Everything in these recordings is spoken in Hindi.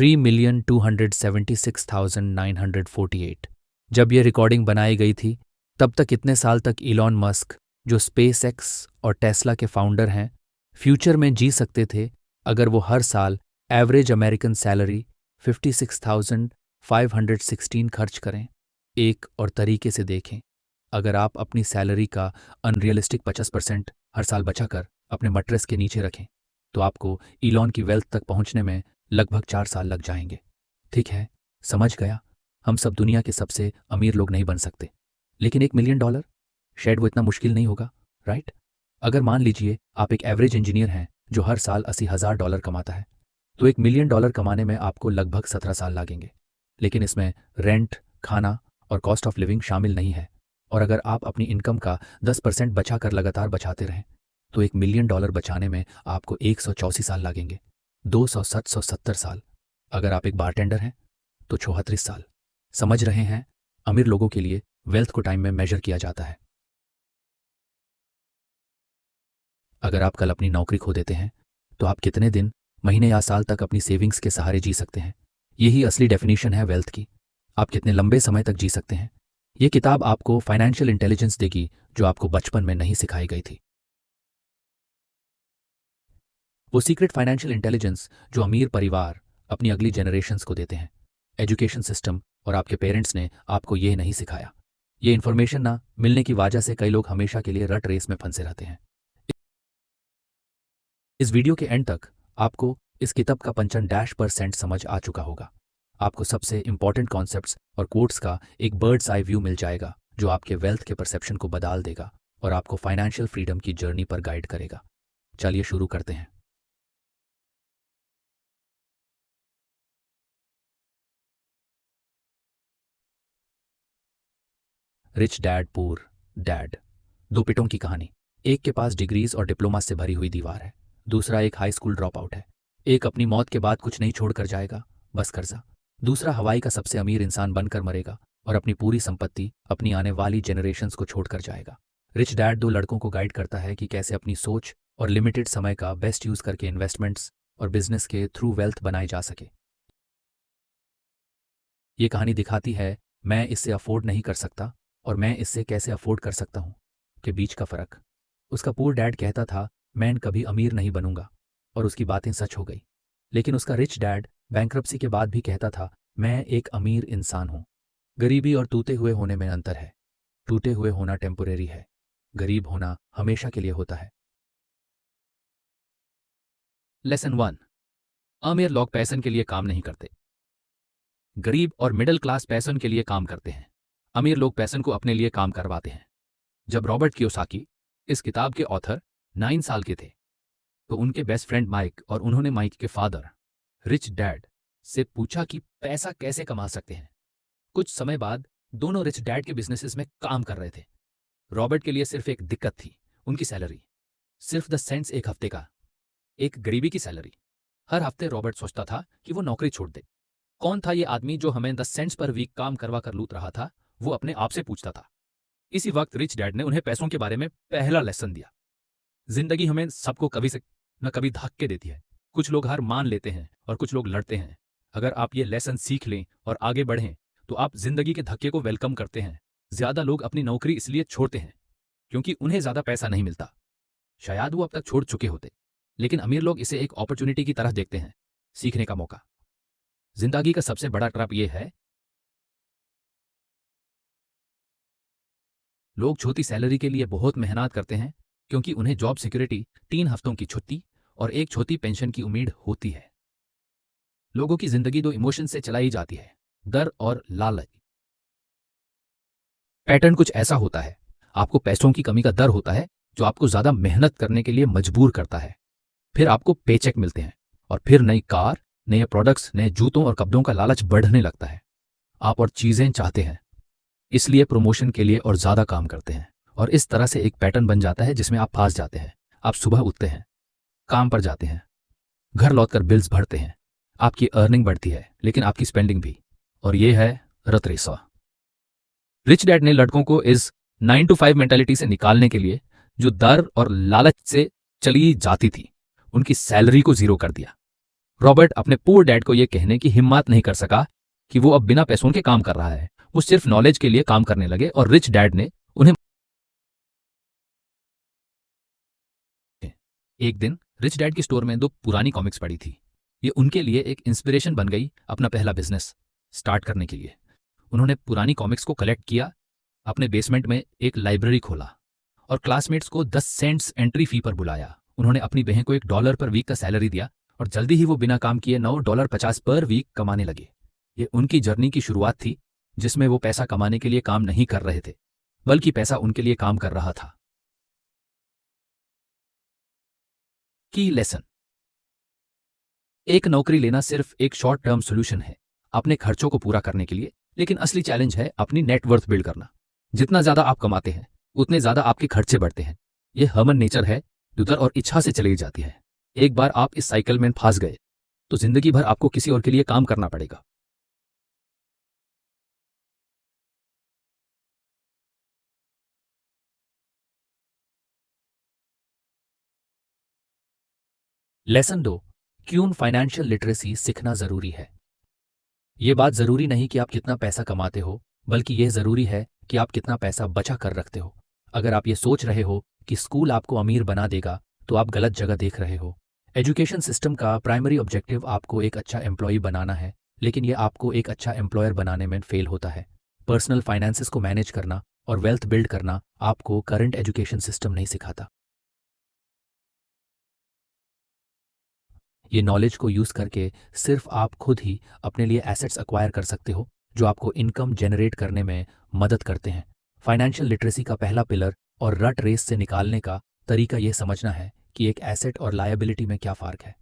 3,276,948। जब ये रिकॉर्डिंग बनाई गई थी तब तक इतने साल तक इलॉन मस्क, जो स्पेस एक्स और टेस्ला के फाउंडर हैं, फ्यूचर में जी सकते थे अगर वो हर साल एवरेज अमेरिकन सैलरी 56,516 खर्च करें। एक और तरीके से देखें, अगर आप अपनी सैलरी का अनरियलिस्टिक 50% हर साल बचाकर अपने मट्रेस के नीचे रखें तो आपको इलॉन की वेल्थ तक पहुंचने में लगभग 4 साल लग जाएंगे। ठीक है, समझ गया। हम सब दुनिया के सबसे अमीर लोग नहीं बन सकते, लेकिन $1 मिलियन शायद वो इतना मुश्किल नहीं होगा, राइट? अगर मान लीजिए आप एक एवरेज इंजीनियर हैं जो हर साल $80,000 कमाता है, तो $1 मिलियन कमाने में आपको लगभग 17 साल लगेंगे। लेकिन इसमें रेंट, खाना और कॉस्ट ऑफ लिविंग शामिल नहीं है। और अगर आप अपनी इनकम का 10% बचाकर लगातार बचाते रहें तो $1 मिलियन बचाने में आपको 184 साल लगेंगे। 270 साल। अगर आप एक बारटेंडर हैं तो 34 साल। समझ रहे हैं? अमीर लोगों के लिए वेल्थ को टाइम में मेजर किया जाता है। अगर आप कल अपनी नौकरी खो देते हैं तो आप कितने दिन, महीने या साल तक अपनी सेविंग्स के सहारे जी सकते हैं? यही असली डेफिनेशन है वेल्थ की। आप कितने लंबे समय तक जी सकते हैं? ये किताब आपको फाइनेंशियल इंटेलिजेंस देगी जो आपको बचपन में नहीं सिखाई गई थी। वो सीक्रेट फाइनेंशियल इंटेलिजेंस जो अमीर परिवार अपनी अगली जनरेशन्स को देते हैं। एजुकेशन सिस्टम और आपके पेरेंट्स ने आपको ये नहीं सिखाया। ये इन्फॉर्मेशन ना मिलने की वजह से कई लोग हमेशा के लिए रट रेस में फंसे रहते हैं। इस वीडियो के एंड तक आपको इस किताब का 55% समझ आ चुका होगा। आपको सबसे इंपॉर्टेंट कॉन्सेप्ट्स और कोट्स का एक बर्ड्स आई व्यू मिल जाएगा जो आपके वेल्थ के परसेप्शन को बदल देगा और आपको फाइनेंशियल फ्रीडम की जर्नी पर गाइड करेगा। चलिए शुरू करते हैं। Rich dad poor dad. दो पिटों की कहानी। एक के पास डिग्रीज और डिप्लोमा से भरी हुई दीवार है, दूसरा एक हाई स्कूल ड्रॉप आउट है। एक अपनी मौत के बाद कुछ नहीं छोड़कर जाएगा, बस कर्जा। दूसरा हवाई का सबसे अमीर इंसान बनकर मरेगा और अपनी पूरी संपत्ति अपनी आने वाली जनरेशन्स को छोड़कर जाएगा। रिच डैड दो लड़कों को गाइड करता है कि कैसे अपनी सोच और लिमिटेड समय का बेस्ट यूज करके इन्वेस्टमेंट्स और बिजनेस के थ्रू वेल्थ बनाई जा सके। ये कहानी दिखाती है मैं इससे अफोर्ड नहीं कर सकता और मैं इससे कैसे अफोर्ड कर सकता हूँ के बीच का फर्क। उसका पुअर डैड कहता था मैं कभी अमीर नहीं बनूंगा, और उसकी बातें सच हो गई। लेकिन उसका रिच डैड बैंक्रप्सी के बाद भी कहता था मैं एक अमीर इंसान हूं। गरीबी और टूटे हुए होने में अंतर है। टूटे हुए होना टेम्पोरेरी है, गरीब होना हमेशा के लिए होता है। लेसन 1। अमीर लोग पैसन के लिए काम नहीं करते। गरीब और मिडिल क्लास पैसन के लिए काम करते हैं। अमीर लोग पैसन को अपने लिए काम करवाते हैं। जब रॉबर्ट कियोसाकी, इस किताब के ऑथर, 9 साल के थे तो उनके बेस्ट फ्रेंड माइक और उन्होंने माइक के फादर रिच डैड से पूछा कि पैसा कैसे कमा सकते हैं। कुछ समय बाद दोनों रिच डैड के बिजनेसेस में काम कर रहे थे। रॉबर्ट के लिए सिर्फ एक दिक्कत थी, उनकी सैलरी। सिर्फ 10 सेंट्स एक हफ्ते का, एक गरीबी की सैलरी। हर हफ्ते रॉबर्ट सोचता था कि वो नौकरी छोड़ दे। कौन था ये आदमी जो हमें 10 सेंट्स पर वीक काम करवा कर लूट रहा था? वो अपने आप से पूछता था। इसी वक्त रिच डैड ने उन्हें पैसों के बारे में पहला लेसन दिया। जिंदगी हमें सबको कभी से न कभी धक्के देती है। कुछ लोग हार मान लेते हैं और कुछ लोग लड़ते हैं। अगर आप ये लेसन सीख लें और आगे बढ़ें तो आप जिंदगी के धक्के को वेलकम करते हैं। ज्यादा लोग अपनी नौकरी इसलिए छोड़ते हैं क्योंकि उन्हें ज्यादा पैसा नहीं मिलता। शायद वो अब तक छोड़ चुके होते, लेकिन अमीर लोग इसे एक अपॉर्चुनिटी की तरह देखते हैं, सीखने का मौका। जिंदगी का सबसे बड़ा ट्रैप ये है, लोग छोटी सैलरी के लिए बहुत मेहनत करते हैं क्योंकि उन्हें जॉब सिक्योरिटी, 3 हफ्तों की छुट्टी और एक छोटी पेंशन की उम्मीद होती है। लोगों की जिंदगी 2 इमोशन से चलाई जाती है, डर और लालच। पैटर्न कुछ ऐसा होता है, आपको पैसों की कमी का डर होता है जो आपको ज्यादा मेहनत करने के लिए मजबूर करता है। फिर आपको पेचेक मिलते हैं और फिर नई कार, नए प्रोडक्ट्स, नए जूतों और कपड़ों का लालच बढ़ने लगता है। आप और चीजें चाहते हैं, इसलिए प्रमोशन के लिए और ज्यादा काम करते हैं, और इस तरह से एक पैटर्न बन जाता है जिसमें आप फंस जाते हैं। आप सुबह उठते हैं, काम पर जाते हैं, घर लौटकर बिल्स भरते हैं, आपकी अर्निंग बढ़ती है लेकिन आपकी स्पेंडिंग भी, और ये है रत रेसा। रिच डैड ने लड़कों को इस 9 to 5 मेंटालिटी से निकालने के लिए, जो डर और लालच से चली जाती थी, उनकी सैलरी को जीरो कर दिया। रॉबर्ट अपने पुअर डैड को यह कहने की हिम्मत नहीं कर सका कि वो अब बिना पैसों के काम कर रहा है। वो सिर्फ नॉलेज के लिए काम करने लगे और रिच डैड ने उन्हें। एक दिन रिच डैड की स्टोर में 2 पुरानी कॉमिक्स पड़ी थी। ये उनके लिए एक इंस्पिरेशन बन गई अपना पहला बिजनेस स्टार्ट करने के लिए। उन्होंने पुरानी कॉमिक्स को कलेक्ट किया, अपने बेसमेंट में एक लाइब्रेरी खोला और क्लासमेट्स को 10 सेंट्स एंट्री फी पर बुलाया। उन्होंने अपनी बहन को $1 पर वीक का सैलरी दिया और जल्दी ही वो बिना काम किए $9.50 पर वीक कमाने लगे। ये उनकी जर्नी की शुरुआत थी, जिसमें वो पैसा कमाने के लिए काम नहीं कर रहे थे, बल्कि पैसा उनके लिए काम कर रहा था। की लेसन। एक नौकरी लेना सिर्फ एक शॉर्ट टर्म सोल्यूशन है अपने खर्चों को पूरा करने के लिए, लेकिन असली चैलेंज है अपनी नेटवर्थ बिल्ड करना। जितना ज्यादा आप कमाते हैं उतने ज्यादा आपके खर्चे बढ़ते हैं। यह ह्यूमन नेचर है, उधर और इच्छा से चली जाती है। एक बार आप इस साइकिल में फंस गए तो जिंदगी भर आपको किसी और के लिए काम करना पड़ेगा। लेसन 2, क्यों फाइनेंशियल लिटरेसी सीखना जरूरी है। यह बात जरूरी नहीं कि आप कितना पैसा कमाते हो, बल्कि यह जरूरी है कि आप कितना पैसा बचा कर रखते हो। अगर आप ये सोच रहे हो कि स्कूल आपको अमीर बना देगा तो आप गलत जगह देख रहे हो। एजुकेशन सिस्टम का प्राइमरी ऑब्जेक्टिव आपको एक अच्छा एम्प्लॉय बनाना है, लेकिन यह आपको एक अच्छा एम्प्लॉयर बनाने में फेल होता है। पर्सनल फाइनेंसेस को मैनेज करना और वेल्थ बिल्ड करना आपको करंट एजुकेशन सिस्टम नहीं सिखाता। ये नॉलेज को यूज करके सिर्फ आप खुद ही अपने लिए एसेट्स अक्वायर कर सकते हो जो आपको इनकम जनरेट करने में मदद करते हैं। फाइनेंशियल लिटरेसी का पहला पिलर और रट रेस से निकालने का तरीका यह समझना है कि एक एसेट और लायबिलिटी में क्या फ़र्क है।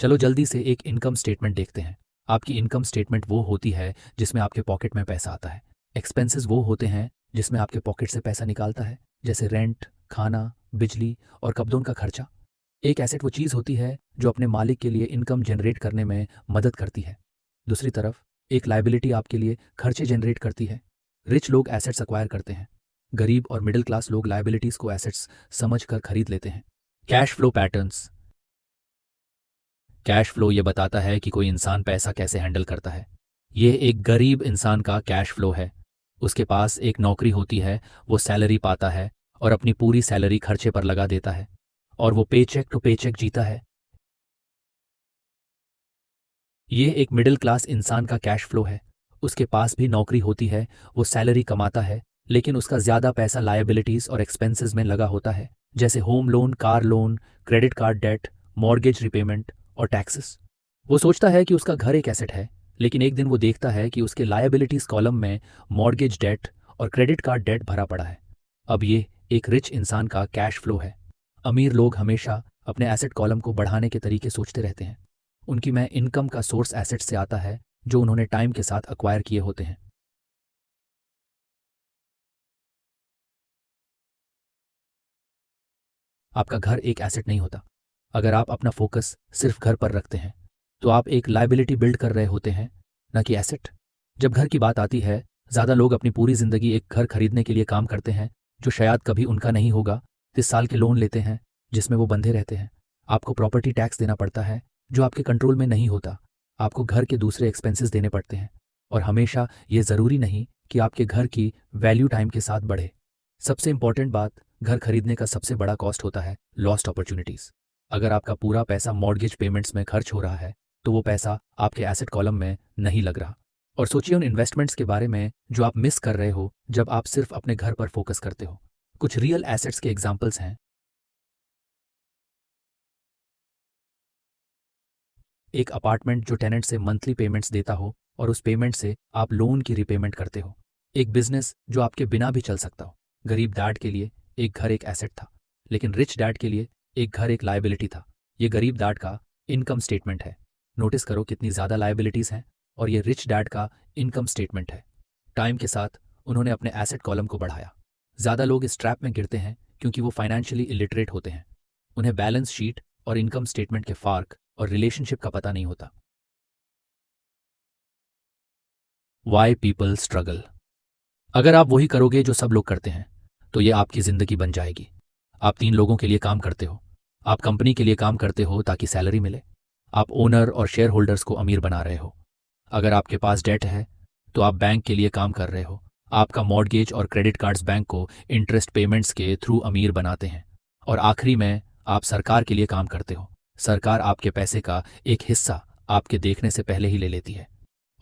चलो जल्दी से एक इनकम स्टेटमेंट देखते हैं। आपकी इनकम स्टेटमेंट वो होती है जिसमें आपके पॉकेट में पैसा आता है। एक्सपेंसेस वो होते हैं जिसमें आपके पॉकेट से पैसा निकालता है, जैसे रेंट, खाना, बिजली और कपड़ों का खर्चा। एक एसेट वो चीज़ होती है जो अपने मालिक के लिए इनकम जनरेट करने में मदद करती है। दूसरी तरफ एक लायबिलिटी आपके लिए खर्चे जनरेट करती है। रिच लोग एसेट्स अक्वायर करते हैं, गरीब और मिडिल क्लास लोग लायबिलिटीज़ को एसेट्स समझकर खरीद लेते हैं। Cash flow patterns. Cash flow ये बताता है कि कोई इंसान पैसा कैसे हैंडल करता है। ये एक गरीब इंसान का कैश फ्लो है। उसके पास एक नौकरी होती है, वो सैलरी पाता है और अपनी पूरी सैलरी खर्चे पर लगा देता है और वो पेचेक टू पेचेक जीता है। ये एक मिडिल क्लास इंसान का कैश फ्लो है। उसके पास भी नौकरी होती है, वो सैलरी कमाता है, लेकिन उसका ज़्यादा पैसा लायबिलिटीज़ और एक्सपेंसेस में लगा होता है, जैसे home loan, car loan, credit card debt, mortgage repayment और टैक्सेस। वो सोचता है कि उसका घर एक एसेट है, लेकिन एक दिन वो देखता है कि उसके लायबिलिटीज़ कॉलम में मॉर्गेज डेट और क्रेडिट कार्ड डेट भरा पड़ा है। अब ये एक रिच इंसान का कैश फ्लो है। अमीर लोग हमेशा अपने एसेट कॉलम को बढ़ाने के तरीके सोचते रहते हैं। उनकी में इनकम का सोर्स एसेट से आता है जो उन्होंने टाइम के साथ अक्वायर किए होते हैं। आपका घर एक एसेट नहीं होता। अगर आप अपना फोकस सिर्फ घर पर रखते हैं तो आप एक लायबिलिटी बिल्ड कर रहे होते हैं, न कि एसेट। जब घर की बात आती है, ज़्यादा लोग अपनी पूरी ज़िंदगी एक घर खरीदने के लिए काम करते हैं जो शायद कभी उनका नहीं होगा। 30 साल के लोन लेते हैं जिसमें वो बंधे रहते हैं। आपको प्रॉपर्टी टैक्स देना पड़ता है जो आपके कंट्रोल में नहीं होता। आपको घर के दूसरे एक्सपेंसेस देने पड़ते हैं और हमेशा ये ज़रूरी नहीं कि आपके घर की वैल्यू टाइम के साथ बढ़े। सबसे इंपॉर्टेंट बात, घर खरीदने का सबसे बड़ा कॉस्ट होता है लॉस्ट अपॉर्चुनिटीज़। अगर आपका पूरा पैसा मॉर्गेज पेमेंट्स में खर्च हो रहा है तो वो पैसा आपके एसेट कॉलम में नहीं लग रहा। और सोचिए उन इन्वेस्टमेंट्स के बारे में जो आप मिस कर रहे हो जब आप सिर्फ अपने घर पर फोकस करते हो। कुछ रियल एसेट्स के एग्जाम्पल्स हैं। एक अपार्टमेंट जो टेनेंट से मंथली पेमेंट्स देता हो और उस पेमेंट से आप लोन की रिपेमेंट करते हो। एक बिजनेस जो आपके बिना भी चल सकता हो। गरीब डैड के लिए एक घर एक एसेट था, लेकिन रिच डैड के लिए एक घर एक लायबिलिटी था। ये गरीब डैड का इनकम स्टेटमेंट है। नोटिस करो कितनी ज़्यादा लायबिलिटीज़ हैं, और ये रिच डैड का इनकम स्टेटमेंट है। टाइम के साथ उन्होंने अपने एसेट कॉलम को बढ़ाया। ज़्यादा लोग इस ट्रैप में गिरते हैं क्योंकि वो फाइनेंशियली इलिटरेट होते हैं। उन्हें बैलेंस शीट और इनकम स्टेटमेंट के फ़र्क और रिलेशनशिप का पता नहीं होता। Why people struggle. अगर आप वही करोगे जो सब लोग करते हैं तो ये आपकी ज़िंदगी बन जाएगी। आप 3 लोगों के लिए काम करते हो, आप कंपनी के लिए काम करते हो ताकि सैलरी मिले। आप ओनर और शेयर होल्डर्स को अमीर बना रहे हो। अगर आपके पास डेट है तो आप बैंक के लिए काम कर रहे हो। आपका मॉर्गेज और क्रेडिट कार्ड्स बैंक को इंटरेस्ट पेमेंट्स के थ्रू अमीर बनाते हैं। और आखिरी में आप सरकार के लिए काम करते हो। सरकार आपके पैसे का एक हिस्सा आपके देखने से पहले ही ले लेती है।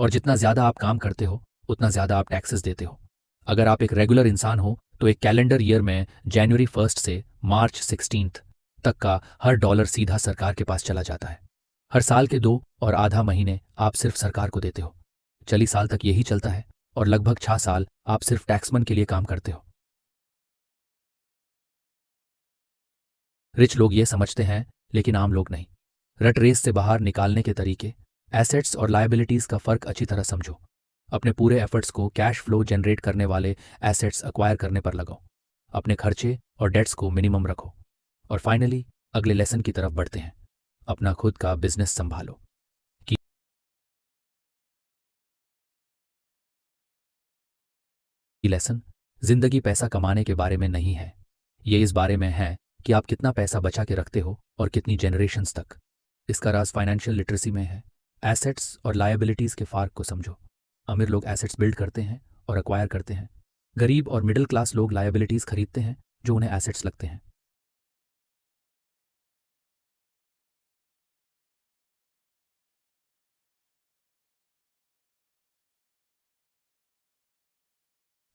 और जितना ज़्यादा आप काम करते हो उतना ज़्यादा आप टैक्सेस देते हो। अगर आप एक रेगुलर इंसान हो तो एक कैलेंडर ईयर में जनवरी 1 से मार्च 16 तक का हर डॉलर सीधा सरकार के पास चला जाता है। हर साल के 2.5 महीने आप सिर्फ सरकार को देते हो। 40 साल तक यही चलता है और लगभग 6 साल आप सिर्फ टैक्समन के लिए काम करते हो। रिच लोग ये समझते हैं लेकिन आम लोग नहीं। रट रेस से बाहर निकालने के तरीके, एसेट्स और लायबिलिटीज़ का फ़र्क अच्छी तरह समझो। अपने पूरे एफर्ट्स को कैश फ्लो जनरेट करने वाले एसेट्स एक्वायर करने पर लगाओ। अपने खर्चे और डेट्स को मिनिमम रखो। और फाइनली अगले लेसन की तरफ बढ़ते हैं, अपना खुद का बिजनेस संभालो। लेसन जिंदगी पैसा कमाने के बारे में नहीं है, ये इस बारे में है कि आप कितना पैसा बचा के रखते हो और कितनी जनरेशन्स तक। इसका राज फाइनेंशियल लिटरेसी में है। एसेट्स और लायबिलिटीज़ के फ़र्क को समझो। अमीर लोग एसेट्स बिल्ड करते हैं और एक्वायर करते हैं। गरीब और मिडिल क्लास लोग लायबिलिटीज़ खरीदते हैं जो उन्हें एसेट्स लगते हैं।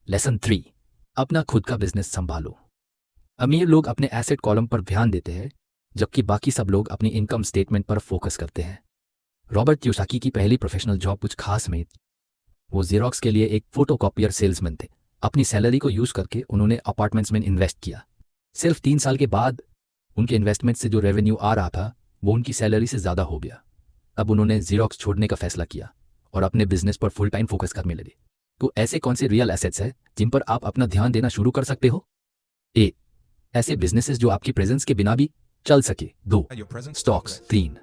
लेसन 3, अपना खुद का बिजनेस संभालो। अमीर लोग अपने एसेट कॉलम पर ध्यान देते हैं जबकि बाकी सब लोग अपनी इनकम स्टेटमेंट पर फोकस करते हैं। रॉबर्ट क्यूसाकी की पहली प्रोफेशनल जॉब कुछ खास में वो जेरोक्स के लिए एक फोटोकॉपियर सेल्समैन थे। अपनी सैलरी को यूज करके उन्होंने अपार्टमेंट्स में इन्वेस्ट किया। सिर्फ 3 साल के बाद उनके इन्वेस्टमेंट से जो रेवेन्यू आ रहा था वो उनकी सैलरी से ज़्यादा हो गया। अब उन्होंने जेरोक्स छोड़ने का फैसला किया और अपने बिजनेस पर फुल टाइम फोकस करने लगे। तो ऐसे कौन से रियल एसेट्स हैं जिन पर आप अपना ध्यान देना शुरू कर सकते हो? ए, ऐसे बिजनेसेस जो आपकी प्रेजेंस के बिना भी चल सके। 2, स्टॉक्स। 3,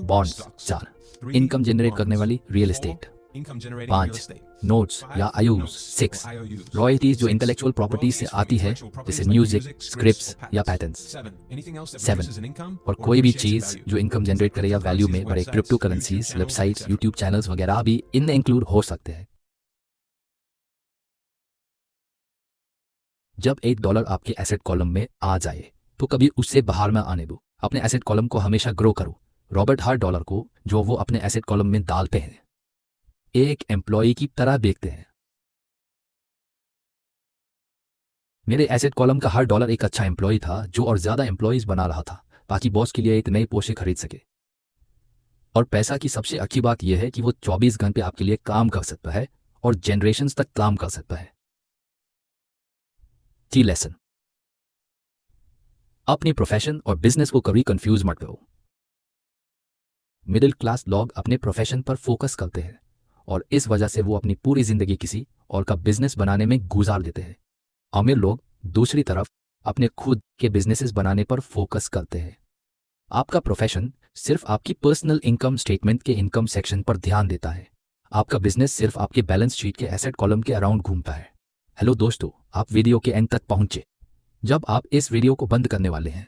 बॉन्ड्स। 4, इनकम जनरेट करने वाली रियल एस्टेट। 5, नोट्स या आईओयूज। 6, रॉयल्टीज जो इंटेलेक्चुअल प्रॉपर्टीज से आती है जैसे म्यूजिक, स्क्रिप्ट्स या पैटेंट्स। 7, और कोई भी चीज जो इनकम जनरेट करे या वैल्यू में बढ़े। Crypto currencies, websites, YouTube channels वगैरह भी इनमें इंक्लूड हो सकते हैं। जब $1 आपके एसेट कॉलम में आ जाए तो कभी उससे बाहर में आने दो। अपने एसेट कॉलम को हमेशा ग्रो करो। रॉबर्ट हर डॉलर को जो वो अपने एसेट कॉलम में डालते हैं एक एम्प्लॉय की तरह देखते हैं। मेरे एसेट कॉलम का हर डॉलर एक अच्छा एम्प्लॉय था जो और ज्यादा एम्प्लॉयज बना रहा था ताकि बॉस के लिए एक नई पोस्टें खरीद सके। और पैसा की सबसे अच्छी बात यह है कि वो 24 घंटे आपके लिए काम कर सकता है और जनरेशन्स तक काम कर सकता है। की लेसन, अपने प्रोफेशन और बिजनेस को कभी कंफ्यूज मत करो। मिडिल क्लास लोग अपने प्रोफेशन पर फोकस करते हैं और इस वजह से वो अपनी पूरी जिंदगी किसी और का बिजनेस बनाने में गुजार देते हैं। अमीर लोग दूसरी तरफ अपने खुद के बिजनेसेस बनाने पर फोकस करते हैं। आपका प्रोफेशन सिर्फ आपकी पर्सनल इनकम स्टेटमेंट के इनकम सेक्शन पर ध्यान देता है। आपका बिजनेस सिर्फ आपके बैलेंस शीट के एसेट कॉलम के अराउंड घूमता है। हेलो दोस्तों, आप वीडियो के एंड तक पहुंचे। जब आप इस वीडियो को बंद करने वाले हैं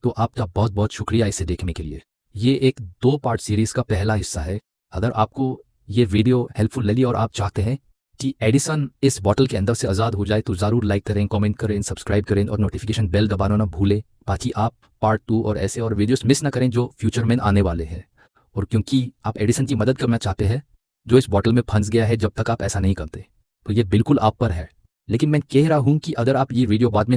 तो आपका बहुत बहुत शुक्रिया इसे देखने के लिए। ये एक 2 पार्ट सीरीज का पहला हिस्सा है। अगर आपको ये वीडियो हेल्पफुल लगी और आप चाहते हैं कि एडिसन इस बॉटल के अंदर से आज़ाद हो जाए तो ज़रूर लाइक करें, कमेंट करें, सब्सक्राइब करें और नोटिफिकेशन बेल दबाना ना भूलें ताकि आप पार्ट 2 और ऐसे और वीडियोस मिस ना करें जो फ्यूचर में आने वाले हैं। और क्योंकि आप एडिसन की मदद करना चाहते हैं जो इस बॉटल में फंस गया है जब तक आप ऐसा नहीं करते, तो ये बिल्कुल आप पर है। लेकिन मैं कह रहा हूँ कि अगर आप ये वीडियो बाद में